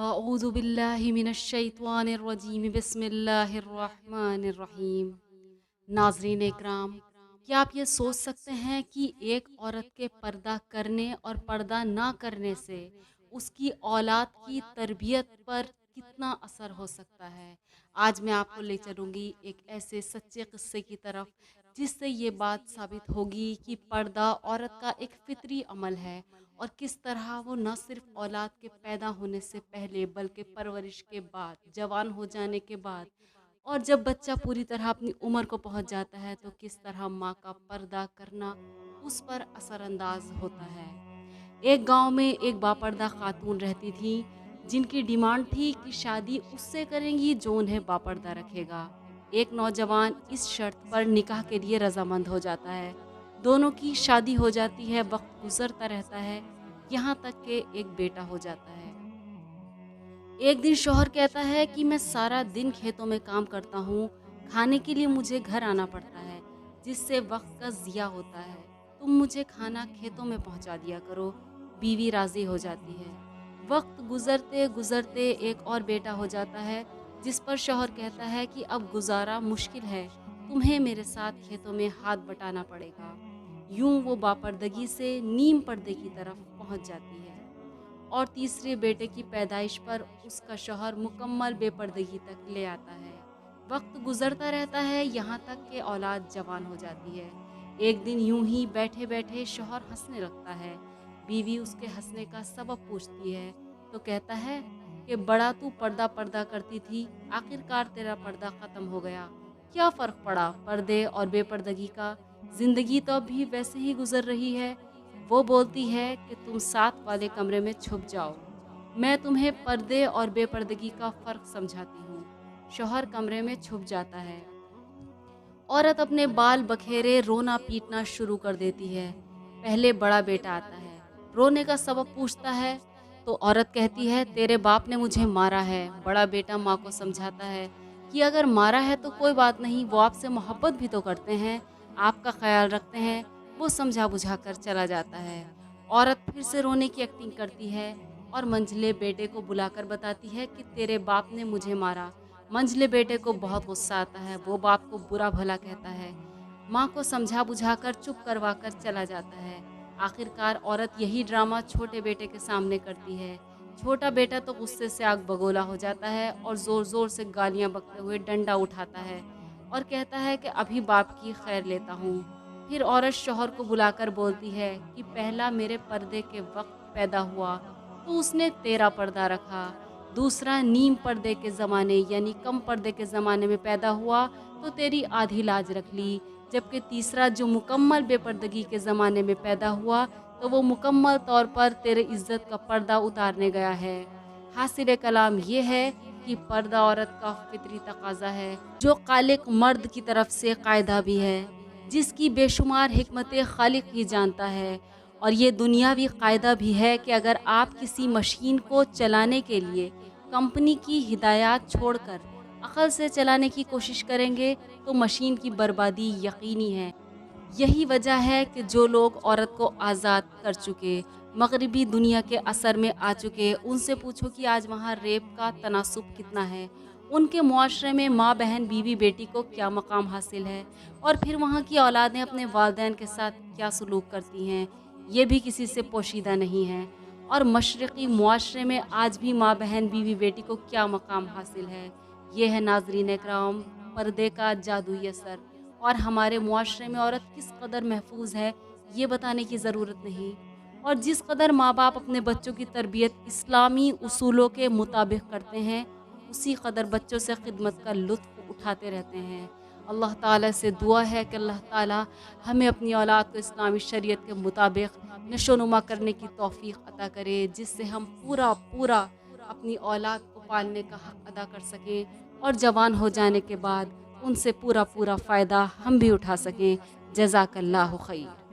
اعوذ باللہ من الشیطان الرجیم بسم اللہ الرحمن الرحیم۔ ناظرین اکرام، کیا آپ یہ سوچ سکتے ہیں کہ ایک عورت کے پردہ کرنے اور پردہ نہ کرنے سے اس کی اولاد کی تربیت پر کتنا اثر ہو سکتا ہے؟ آج میں آپ کو لے چلوں گی ایک ایسے سچے قصے کی طرف جس سے یہ بات ثابت ہوگی کہ پردہ عورت کا ایک فطری عمل ہے، اور کس طرح وہ نہ صرف اولاد کے پیدا ہونے سے پہلے بلکہ پرورش کے بعد، جوان ہو جانے کے بعد، اور جب بچہ پوری طرح اپنی عمر کو پہنچ جاتا ہے تو کس طرح ماں کا پردہ کرنا اس پر اثر انداز ہوتا ہے۔ ایک گاؤں میں ایک باپردہ خاتون رہتی تھی جن کی ڈیمانڈ تھی کہ شادی اس سے کریں گی جو انہیں باپردہ رکھے گا۔ ایک نوجوان اس شرط پر نکاح کے لیے رضامند ہو جاتا ہے۔ دونوں کی شادی ہو جاتی ہے، وقت گزرتا رہتا ہے، یہاں تک کہ ایک بیٹا ہو جاتا ہے۔ ایک دن شوہر کہتا ہے کہ میں سارا دن کھیتوں میں کام کرتا ہوں، کھانے کے لیے مجھے گھر آنا پڑتا ہے جس سے وقت کا ضیاع ہوتا ہے، تم مجھے کھانا کھیتوں میں پہنچا دیا کرو۔ بیوی راضی ہو جاتی ہے۔ وقت گزرتے گزرتے ایک اور بیٹا ہو جاتا ہے جس پر شوہر کہتا ہے کہ اب گزارا مشکل ہے، تمہیں میرے ساتھ کھیتوں میں ہاتھ بٹانا پڑے گا۔ یوں وہ باپردگی سے نیم پردے کی طرف پہنچ جاتی ہے، اور تیسرے بیٹے کی پیدائش پر اس کا شوہر مکمل بے پردگی تک لے آتا ہے۔ وقت گزرتا رہتا ہے یہاں تک کہ اولاد جوان ہو جاتی ہے۔ ایک دن یوں ہی بیٹھے بیٹھے شوہر ہنسنے لگتا ہے۔ بیوی اس کے ہنسنے کا سبب پوچھتی ہے تو کہتا ہے کہ بڑا تو پردہ کرتی تھی، آخرکار تیرا پردہ ختم ہو گیا، کیا فرق پڑا پردے اور بے پردگی کا؟ زندگی تو اب بھی ویسے ہی گزر رہی ہے۔ وہ بولتی ہے کہ تم ساتھ والے کمرے میں چھپ جاؤ، میں تمہیں پردے اور بے پردگی کا فرق سمجھاتی ہوں۔ شوہر کمرے میں چھپ جاتا ہے۔ عورت اپنے بال بکھیرے رونا پیٹنا شروع کر دیتی ہے۔ پہلے بڑا بیٹا آتا ہے، رونے کا سبب پوچھتا ہے تو عورت کہتی ہے تیرے باپ نے مجھے مارا ہے۔ بڑا بیٹا ماں کو سمجھاتا ہے کہ اگر مارا ہے تو کوئی بات نہیں، وہ آپ سے محبت بھی تو کرتے ہیں، آپ کا خیال رکھتے ہیں۔ وہ سمجھا بجھا کر چلا جاتا ہے۔ عورت پھر سے رونے کی ایکٹنگ کرتی ہے اور منجلے بیٹے کو بلا کر بتاتی ہے کہ تیرے باپ نے مجھے مارا۔ منجلے بیٹے کو بہت غصہ آتا ہے، وہ باپ کو برا بھلا کہتا ہے، ماں کو سمجھا بجھا کر چپ کروا کر چلا جاتا ہے۔ آخرکار عورت یہی ڈرامہ چھوٹے بیٹے کے سامنے کرتی ہے۔ چھوٹا بیٹا تو غصے سے آگ بگولا ہو جاتا ہے اور زور زور سے گالیاں بکتے ہوئے ڈنڈا اٹھاتا ہے اور کہتا ہے کہ ابھی باپ کی خیر لیتا ہوں۔ پھر عورت شوہر کو بلا کر بولتی ہے کہ پہلا میرے پردے کے وقت پیدا ہوا تو اس نے تیرا پردہ رکھا، دوسرا نیم پردے کے زمانے یعنی کم پردے کے زمانے میں پیدا ہوا تو تیری آدھی لاج رکھ لی، جبکہ تیسرا جو مکمل بے پردگی کے زمانے میں پیدا ہوا تو وہ مکمل طور پر تیرے عزت کا پردہ اتارنے گیا ہے۔ حاصل کلام یہ ہے کہ پردہ عورت کا فطری تقاضا ہے جو خالق مرد کی طرف سے قاعدہ بھی ہے، جس کی بے شمار حکمت خالق ہی جانتا ہے، اور یہ دنیاوی قاعدہ بھی ہے کہ اگر آپ کسی مشین کو چلانے کے لیے کمپنی کی ہدایات چھوڑ کر عقل سے چلانے کی کوشش کریں گے تو مشین کی بربادی یقینی ہے۔ یہی وجہ ہے کہ جو لوگ عورت کو آزاد کر چکے، مغربی دنیا کے اثر میں آ چکے، ان سے پوچھو کہ آج وہاں ریپ کا تناسب کتنا ہے، ان کے معاشرے میں ماں بہن بیوی بیٹی کو کیا مقام حاصل ہے، اور پھر وہاں کی اولادیں اپنے والدین کے ساتھ کیا سلوک کرتی ہیں، یہ بھی کسی سے پوشیدہ نہیں ہے۔ اور مشرقی معاشرے میں آج بھی ماں بہن بیوی بیٹی کو کیا مقام حاصل ہے۔ یہ ہے ناظرین اکرام پردے کا جادوئی اثر، اور ہمارے معاشرے میں عورت کس قدر محفوظ ہے یہ بتانے کی ضرورت نہیں، اور جس قدر ماں باپ اپنے بچوں کی تربیت اسلامی اصولوں کے مطابق کرتے ہیں، اسی قدر بچوں سے خدمت کا لطف اٹھاتے رہتے ہیں۔ اللہ تعالیٰ سے دعا ہے کہ اللہ تعالیٰ ہمیں اپنی اولاد کو اسلامی شریعت کے مطابق نشو و نما کرنے کی توفیق عطا کرے، جس سے ہم پورا اپنی اولاد کو پالنے کا حق ادا کر سکیں، اور جوان ہو جانے کے بعد ان سے پورا فائدہ ہم بھی اٹھا سکیں۔ جزاک اللہ خیر۔